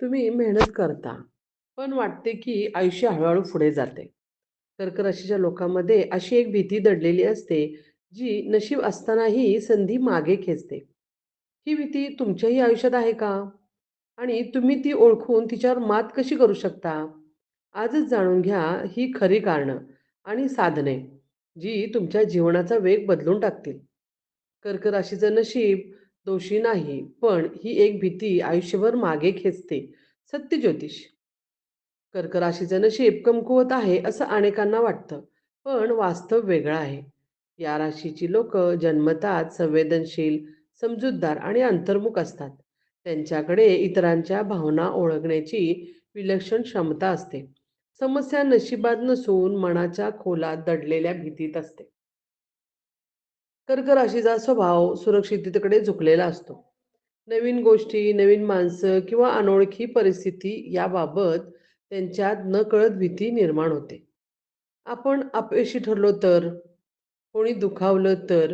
तुम्ही मेहनत करता, पण वाटते की आयुष्य हळू-हळू पुढे जाते. कर्क राशीच्या लोकांमध्ये अशी एक भीती दडलेली असते, जी नशीब असतानाही संधी मागे खेचते. ही भीती तुमच्याही आयुष्यात आहे का? आणि तुम्ही ती ओळखून तिच्यावर मात कशी करू शकता? आजच जाणून घ्या ही खरी कारणं आणि साधने, जी तुमच्या जीवनाचा वेग बदलून टाकतील. कर्क राशीचं नशीब दोषी नाही, पण ही एक भीती आयुष्यभर मागे खेचते. सत्य ज्योतिष. कर्क राशीचं नशीब कमकुवत आहे असं अनेकांना वाटतं, पण वास्तव वेगळं आहे. या राशीची लोक जन्मतात संवेदनशील, समजूतदार आणि अंतर्मुख असतात. त्यांच्याकडे इतरांच्या भावना ओळखण्याची विलक्षण क्षमता असते. समस्या नशिबात नसून मनाच्या खोलात दडलेल्या भीतीत असते. कर्क राशीचा स्वभाव सुरक्षिततेकडे झुकलेला असतो. नवीन गोष्टी, नवीन माणसं किंवा अनोळखी परिस्थिती याबाबत त्यांच्यात नकळत भीती निर्माण होते. आपण अपयशी ठरलो तर, कोणी दुखावलं तर,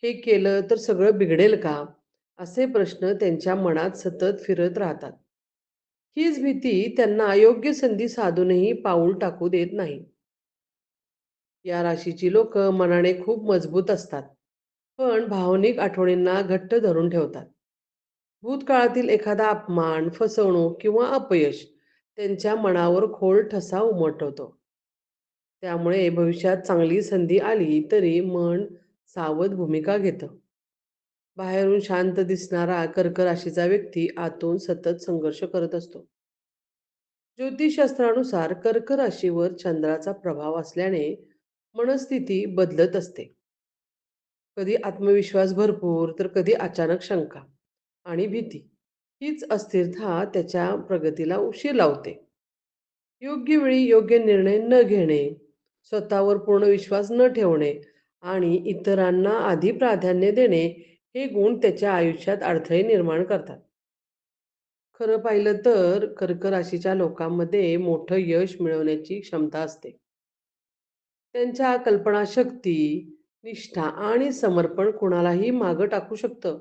हे केलं तर सगळं बिघडेल का? असे प्रश्न त्यांच्या मनात सतत फिरत राहतात. हीच भीती त्यांना योग्य संधी साधूनही पाऊल टाकू देत नाही. या राशीची लोक मनाने खूप मजबूत असतात, पण भावनिक आठवणींना घट्ट धरून ठेवतात. भूतकाळातील एखादा अपमान, फसवणूक किंवा अपयश त्यांच्या मनावर खोल ठसा उमटवतो. त्यामुळे भविष्यात चांगली संधी आली तरी मन सावध भूमिका घेतं. बाहेरून शांत दिसणारा कर्क राशीचा व्यक्ती आतून सतत संघर्ष करत असतो. ज्योतिषशास्त्रानुसार कर्क राशीवर चंद्राचा प्रभाव असल्याने मनस्थिती बदलत असते. कधी आत्मविश्वास भरपूर तर कधी अचानक शंका आणि भीती. हीच अस्थिरता त्याच्या प्रगतीला उशीर लावते. योग्य वेळी योग्य निर्णय न घेणे, स्वतःवर पूर्ण विश्वास न ठेवणे आणि इतरांना आधी प्राधान्य देणे हे गुण त्याच्या आयुष्यात अडथळे निर्माण करतात. खरं पाहिलं तर कर्क राशीच्या लोकांमध्ये मोठं यश मिळवण्याची क्षमता असते. त्यांच्या कल्पनाशक्ती, निष्ठा आणि समर्पण कुणालाही मागं टाकू शकतं.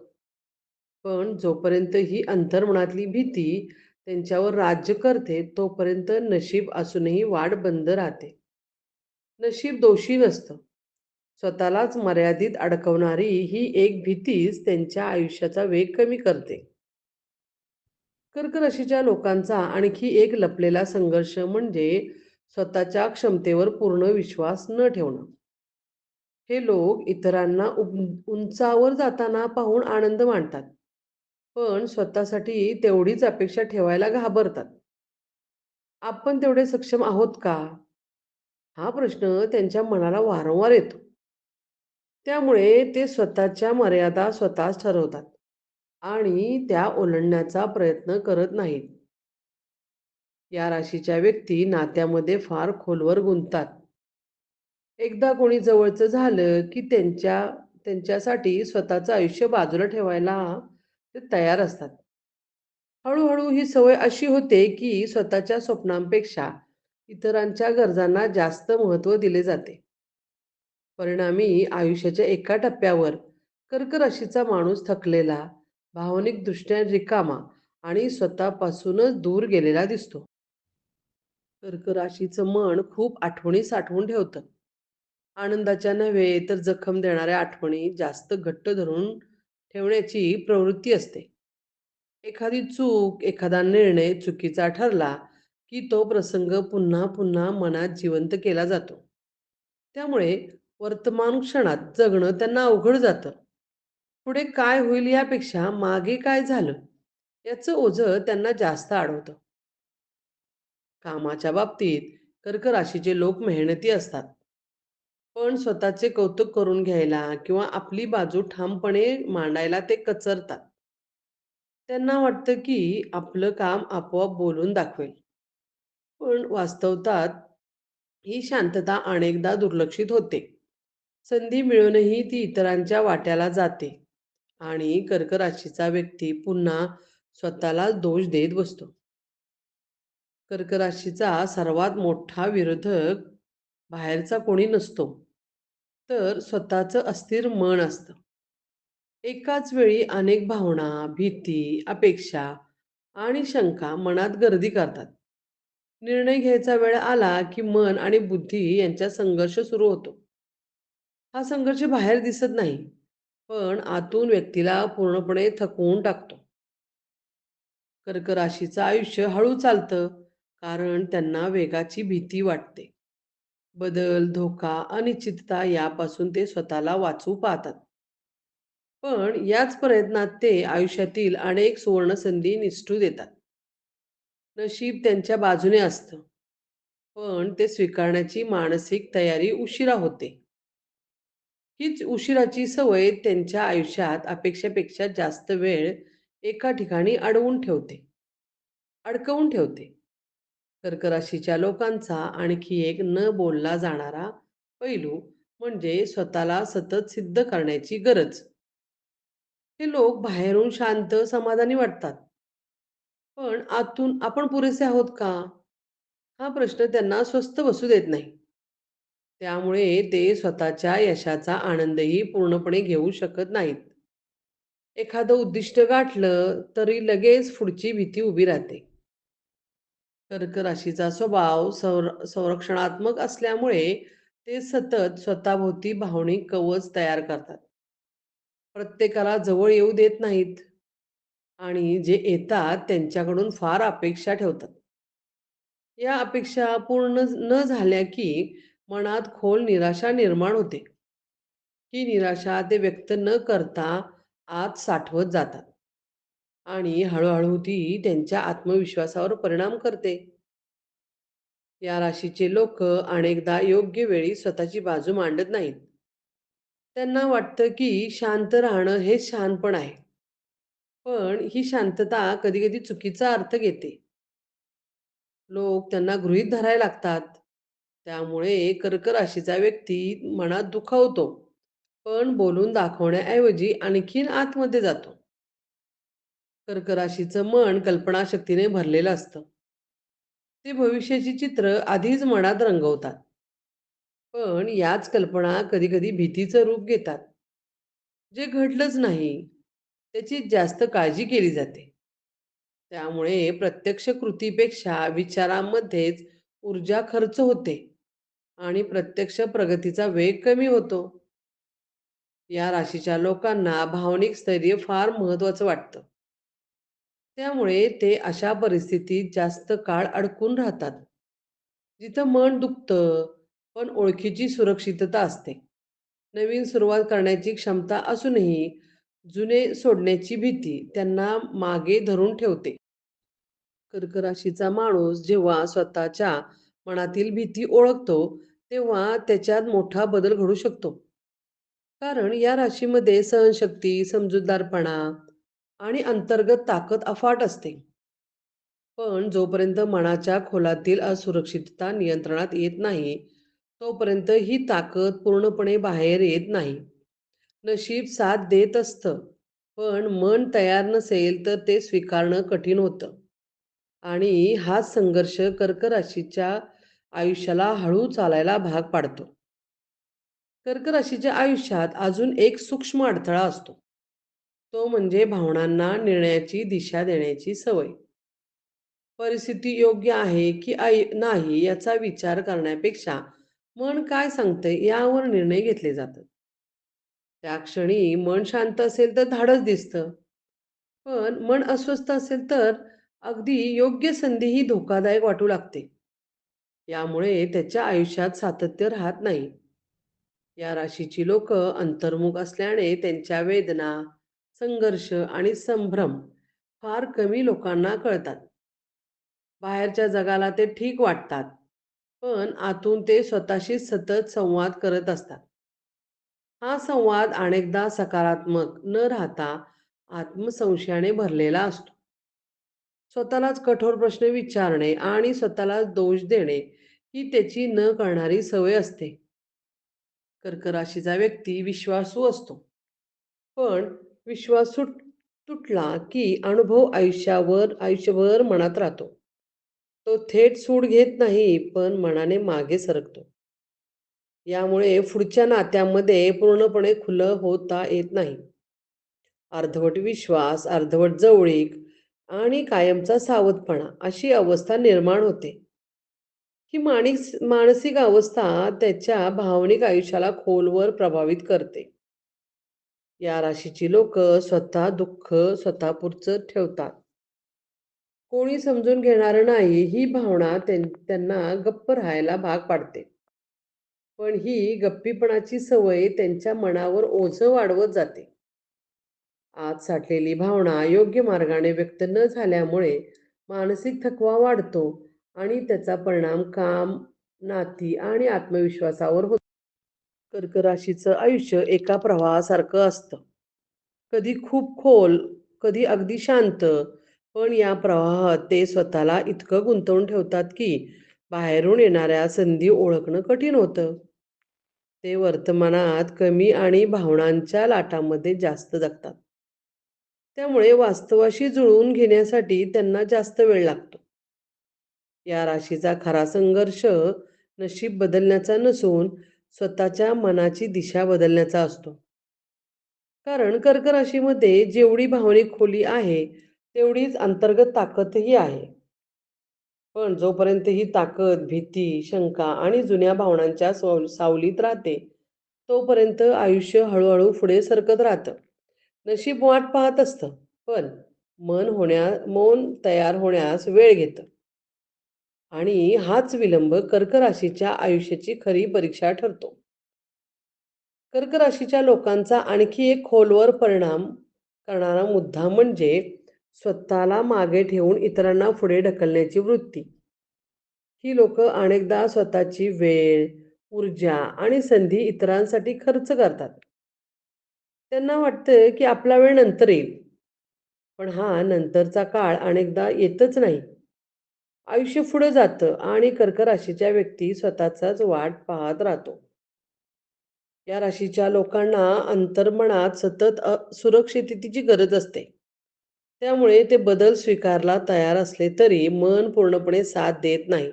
पण जोपर्यंत ही अंतर्मनातली भीती त्यांच्यावर राज्य करते, तोपर्यंत नशीब असूनही वाट बंद राहते. नशीब दोषी नसतं. स्वतःलाच मर्यादित अडकवणारी ही एक भीतीच त्यांच्या आयुष्याचा वेग कमी करते. कर्क राशीच्या लोकांचा आणखी एक लपलेला संघर्ष म्हणजे स्वतःच्या क्षमतेवर पूर्ण विश्वास न ठेवणं. हे लोक इतरांना उंचावर जाताना पाहून आनंद मानतात, पण स्वतःसाठी तेवढीच अपेक्षा ठेवायला घाबरतात. आपण तेवढे सक्षम आहोत का? हा प्रश्न त्यांच्या मनाला वारंवार येतो. त्यामुळे ते स्वतःच्या मर्यादा स्वतःच ठरवतात आणि त्या ओलांडण्याचा प्रयत्न करत नाहीत. या राशीच्या व्यक्ती नात्यामध्ये फार खोलवर गुंततात. एकदा कोणी जवळचं झालं की त्यांच्यासाठी स्वतःचं आयुष्य बाजूला ठेवायला ते तयार असतात. हळूहळू ही सवय अशी होते की स्वतःच्या स्वप्नांपेक्षा इतरांच्या गरजांना जास्त महत्त्व दिले जाते. परिणामी आयुष्याच्या एका टप्प्यावर कर्क राशीचा माणूस थकलेला, भावनिकदृष्ट्या रिकामा आणि स्वतःपासूनच दूर गेलेला दिसतो. कर्क राशीचं मन खूप आठवणी साठवून ठेवतं. आनंदाच्या नव्हे तर जखम देणाऱ्या आठवणी जास्त घट्ट धरून ठेवण्याची प्रवृत्ती असते. एखादी चूक, एखादा निर्णय चुकीचा ठरला, की तो प्रसंग पुन्हा पुन्हा मनात जिवंत केला जातो. त्यामुळे वर्तमान क्षणात जगणं त्यांना अवघड जातं. पुढे काय होईल यापेक्षा मागे काय झालं, याचं ओझं त्यांना जास्त अडवतं. कामाच्या बाबतीत कर्क राशीचे लोक मेहनती असतात. पण स्वतःचे कौतुक करून घ्यायला किंवा आपली बाजू ठामपणे मांडायला ते कचरतात. त्यांना वाटतं की आपलं काम आपोआप बोलून दाखवेल. पण वास्तवतात ही शांतता अनेकदा दुर्लक्षित होते. संधी मिळूनही ती इतरांच्या वाट्याला जाते आणि कर्क राशीचा व्यक्ती पुन्हा स्वतःला दोष देत बसतो. कर्क राशीचा सर्वात मोठा विरोधक बाहेरचा कोणी नसतो, तर स्वतःचं अस्थिर मन असतं. एकाच वेळी अनेक भावना, भीती, अपेक्षा आणि शंका मनात गर्दी करतात. निर्णय घ्यायचा वेळ आला की मन आणि बुद्धी यांच्यात संघर्ष सुरू होतो. हा संघर्ष बाहेर दिसत नाही, पण आतून व्यक्तीला पूर्णपणे थकवून टाकतो. कर्क राशीचं आयुष्य हळू चालतं, कारण त्यांना वेगाची भीती वाटते. बदल, धोका, अनिश्चितता यापासून ते स्वतःला वाचवू पाहतात. पण याच प्रयत्नात ते आयुष्यातील अनेक सुवर्णसंधी निसटू देतात. नशीब त्यांच्या बाजूने असतं, पण ते स्वीकारण्याची मानसिक तयारी उशिरा होते. हीच उशिराची सवय त्यांच्या आयुष्यात अपेक्षेपेक्षा जास्त वेळ एका ठिकाणी अडकवून ठेवते. कर्क राशीच्या लोकांचा आणखी एक न बोलला जाणारा पैलू म्हणजे स्वतःला सतत सिद्ध करण्याची गरज. हे लोक बाहेरून शांत, समाधानी वाटतात, पण आतून आपण पुरेसे आहोत का? हा प्रश्न त्यांना स्वस्थ बसू देत नाही. त्यामुळे ते स्वतःच्या यशाचा आनंदही पूर्णपणे घेऊ शकत नाहीत. एखादं उद्दिष्ट गाठलं तरी लगेच पुढची भीती उभी राहते. कर्क राशीचा स्वभाव संरक्षणात्मक असल्यामुळे ते सतत स्वतःभोवती भावनिक कवच तयार करतात. प्रत्येकाला जवळ येऊ देत नाहीत आणि जे येतात त्यांच्याकडून फार अपेक्षा ठेवतात. या अपेक्षा पूर्ण न झाल्या की मनात खोल निराशा निर्माण होते. ही निराशा ते व्यक्त न करता आत साठवत जातात आणि हळूहळू ती त्यांच्या आत्मविश्वासावर परिणाम करते. या राशीचे लोक अनेकदा योग्य वेळी स्वतःची बाजू मांडत नाहीत. त्यांना वाटतं की शांत राहणं हे शहाणपण आहे. पण ही शांतता कधी-कधी चुकीचा अर्थ घेते. लोक त्यांना गृहीत धरायला लागतात. त्यामुळे कर्क राशीचा व्यक्ती मनात दुखावतो, पण बोलून दाखवण्याऐवजी आणखीन आतमध्ये जातो. कर्क राशीचं मन कल्पनाशक्तीने भरलेलं असतं. ते भविष्याची चित्र आधीच मनात रंगवतात. पण याच कल्पना कधी-कधी भीतीचं रूप घेतात. जे घडलंच नाही, त्याची जास्त काळजी केली जाते. त्यामुळे प्रत्यक्ष कृतीपेक्षा विचारांमध्येच ऊर्जा खर्च होते आणि प्रत्यक्ष प्रगतीचा वेग कमी होतो. या राशीच्या लोकांना भावनिक स्थैर्य फार महत्त्वाचं वाटतं. त्यामुळे ते अशा परिस्थितीत जास्त काळ अडकून राहतात. जिथं मन दुखतं, पण ओळखीची सुरक्षितता असते. नवीन सुरुवात करण्याची क्षमता असूनही जुने सोडण्याची भीती त्यांना मागे धरून ठेवते. कर्क राशीचा माणूस जेव्हा स्वतःच्या मनातील भीती ओळखतो, तेव्हा त्याच्यात मोठा बदल घडू शकतो. कारण या राशीमध्ये सहनशक्ती, समजूतदारपणा आणि अंतर्गत ताकद अफाट असते. पण जोपर्यंत मनाच्या खोलातील असुरक्षितता नियंत्रणात येत नाही, तोपर्यंत ही ताकद पूर्णपणे बाहेर येत नाही. नशीब साथ देत असतं, पण मन तयार नसेल तर ते स्वीकारणं कठीण होतं. आणि हाच संघर्ष कर्क राशीच्या आयुष्याला हळू चालायला भाग पाडतो. कर्क राशीच्या आयुष्यात अजून एक सूक्ष्म अडथळा असतो. तो म्हणजे भावनांना निर्णयाची दिशा देण्याची सवय. परिस्थिती योग्य आहे की नाही याचा विचार करण्यापेक्षा मन काय सांगतंय यावर निर्णय घेतले जातात. त्या क्षणी मन शांत असेल तर धाडस दिसतं, पण मन अस्वस्थ असेल तर अगदी योग्य संधीही धोकादायक वाटू लागते. यामुळे त्याच्या आयुष्यात सातत्य राहत नाही. या राशीची लोक अंतर्मुख असल्याने त्यांच्या वेदना, संघर्ष आणि संभ्रम फार कमी लोकांना कळतात. बाहेरच्या जगाला ते ठीक वाटतात, पण आतून ते स्वतःशी सतत संवाद करत असतात. हा संवाद अनेकदा सकारात्मक न राहता आत्मसंशयाने भरलेला असतो. स्वतःलाच कठोर प्रश्न विचारणे आणि स्वतःलाच दोष देणे ही त्याची न कळणारी सवय असते. कर्क राशीचा व्यक्ती विश्वासू असतो, पण विश्वास तुटला की अनुभव आयुष्यभर मनात राहतो. तो थेट सूड घेत नाही, पण मनाने मागे सरकतो. यामुळे पुढच्या नात्यामध्ये पूर्णपणे खुलं होता येत नाही. अर्धवट विश्वास, अर्धवट जवळीक आणि कायमचा सावधपणा अशी अवस्था निर्माण होते. ही मानसिक अवस्था त्याच्या भावनिक आयुष्याला खोलवर प्रभावित करते. या राशीची लोक स्वतः दुःख स्वतःपुरतं ठेवतात. कोणी समजून घेणारं नाही ही भावना त्यांना गप्प राहायला भाग पाडते. पण ही गप्पीपणाची सवय त्यांच्या मनावर ओझं वाढवत जाते. आत साठलेली भावना योग्य मार्गाने व्यक्त न झाल्यामुळे मानसिक थकवा वाढतो आणि त्याचा परिणाम काम, नाती आणि आत्मविश्वासावर होतो. कर्क राशीचं आयुष्य एका प्रवाहासारखं असतं. कधी खूप खोल, कधी अगदी शांत. पण या प्रवाहात ते स्वतःला इतकं गुंतवून ठेवतात की बाहेरून येणाऱ्या संधी ओळखणं कठीण होतं. ते वर्तमानात कमी आणि भावनांच्या लाटांमध्ये जास्त जगतात. त्यामुळे वास्तवाशी जुळवून घेण्यासाठी त्यांना जास्त वेळ लागतो. या राशीचा खरा संघर्ष नशीब बदलण्याचा नसून स्वतःच्या मनाची दिशा बदलण्याचा असतो. कारण कर्क राशीमध्ये जेवढी भावनिक खोली आहे, तेवढीच अंतर्गत ताकदही आहे. पण जोपर्यंत ही ताकद, भीती, शंका आणि जुन्या भावनांच्या सावलीत राहते, तोपर्यंत आयुष्य हळूहळू पुढे सरकत राहतं. नशीब वाट पाहत असतं, पण मन तयार होण्यास वेळ घेतं. आणि हाच विलंब कर्क राशीच्या आयुष्याची खरी परीक्षा ठरतो. कर्क राशीच्या लोकांचा आणखी एक खोलवर परिणाम करणारा मुद्दा म्हणजे स्वतःला मागे ठेवून इतरांना पुढे ढकलण्याची वृत्ती. ही लोक अनेकदा स्वतःची वेळ, ऊर्जा आणि संधी इतरांसाठी खर्च करतात. त्यांना वाटतं की आपला वेळ नंतर येईल, पण हा नंतरचा काळ अनेकदा येतच नाही. आयुष्य पुढे जातं आणि कर्क राशीच्या व्यक्ती स्वतःचाच वाट पाहत राहतो. या राशीच्या लोकांना अंतर्मनात सतत सुरक्षिततेची गरज असते. त्यामुळे ते बदल स्वीकारला तयार असले तरी मन पूर्णपणे साथ देत नाही.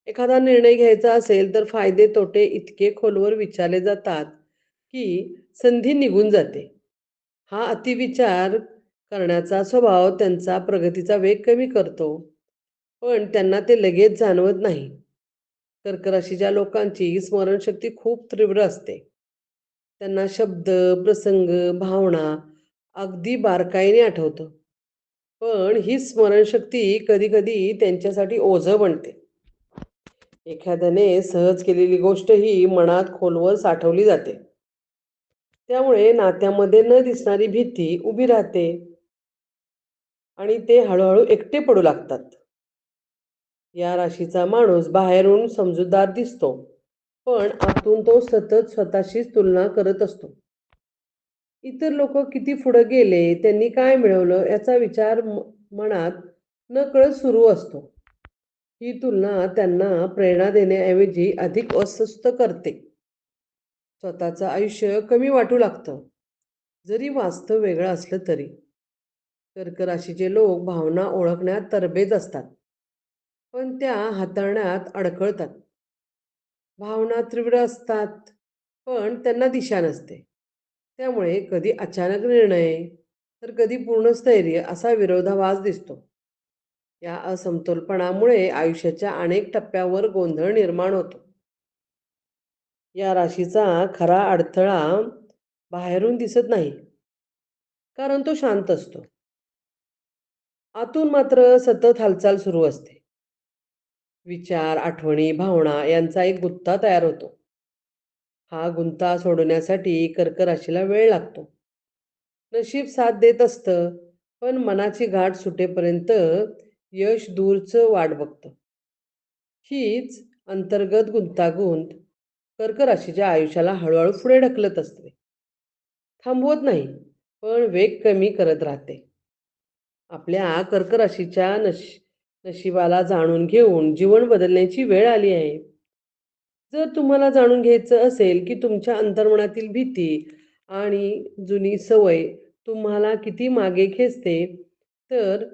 एखादा निर्णय घ्यायचा असेल तर फायदे तोटे इतके खोलवर विचारले जातात की संधी निघून जाते. हा अतिविचार करण्याचा स्वभाव त्यांचा प्रगतीचा वेग कमी करतो, पण त्यांना ते लगेच जाणवत नाही. कर्क राशीच्या लोकांची स्मरणशक्ती खूप तीव्र असते. त्यांना शब्द, प्रसंग, भावना अगदी बारकाईने आठवतं. पण ही स्मरणशक्ती कधी-कधी त्यांच्यासाठी ओझं बनते. एखाद्याने सहज केलेली गोष्ट ही मनात खोलवर साठवली जाते. त्यामुळे नात्यामध्ये न दिसणारी भीती उभी राहते आणि ते हळूहळू एकटे पडू लागतात. या राशीचा माणूस बाहेरून समजूतदार दिसतो, पण आतून तो सतत स्वतःशीच तुलना करत असतो. इतर लोक किती पुढे गेले, त्यांनी काय मिळवलं याचा विचार मनात नकळत सुरू असतो. ही तुलना त्यांना प्रेरणा देण्याऐवजी अधिक अस्वस्थ करते. स्वतःचं आयुष्य कमी वाटू लागतं, जरी वास्तव वेगळं असलं तरी. कर्क राशीचे लोक भावना ओळखण्यात तरबेज असतात, पण त्या हाताळण्यात अडखळतात. भावना तीव्र असतात, पण त्यांना दिशा नसते. त्यामुळे कधी अचानक निर्णय, तर कधी पूर्ण स्थैर्य असा विरोधाभास दिसतो. या असमतोलपणामुळे आयुष्याच्या अनेक टप्प्यावर गोंधळ निर्माण होतो. या राशीचा खरा अडथळा बाहेरून दिसत नाही, कारण तो शांत असतो. आतून मात्र सतत हालचाल सुरू असते. विचार, आठवणी, भावना यांचा एक गुत्ता तयार होतो. हा गुंता सोडवण्यासाठी कर्क राशीला वेळ लागतो. नशीब साथ देत असतं, पण मनाची गाठ सुटेपर्यंत यश दूरचं वाट बघतं. हीच अंतर्गत गुंतागुंत कर्क राशीच्या आयुष्याला हळूहळू पुढे ढकलत असते. थांबवत नाही, पण वेग कमी करत राहते. आपल्या कर्क राशीच्या नशिबाला जाणून घेऊन जीवन बदलण्याची वेळ आली आहे. जर तुम्हाला जाणून घ्यायचं असेल की तुमच्या अंतर्मनातील भीती आणि जुनी सवय तुम्हाला किती मागे खेचते, तर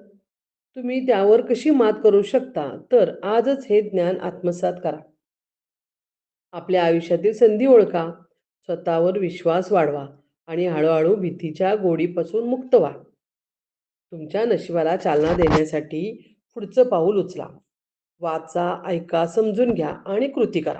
तुम्ही त्यावर कशी मात करू शकता, तर आजच हे ज्ञान आत्मसात करा. आपल्या आयुष्यातील संधी ओळखा, स्वतःवर विश्वास वाढवा आणि हळूहळू भीतीच्या गोडीपासून मुक्त व्हा. तुमच्या नशिबाला चालना देण्यासाठी पुढचं पाऊल उचला. वाचा, ऐका, समजून घ्या आणि कृती करा.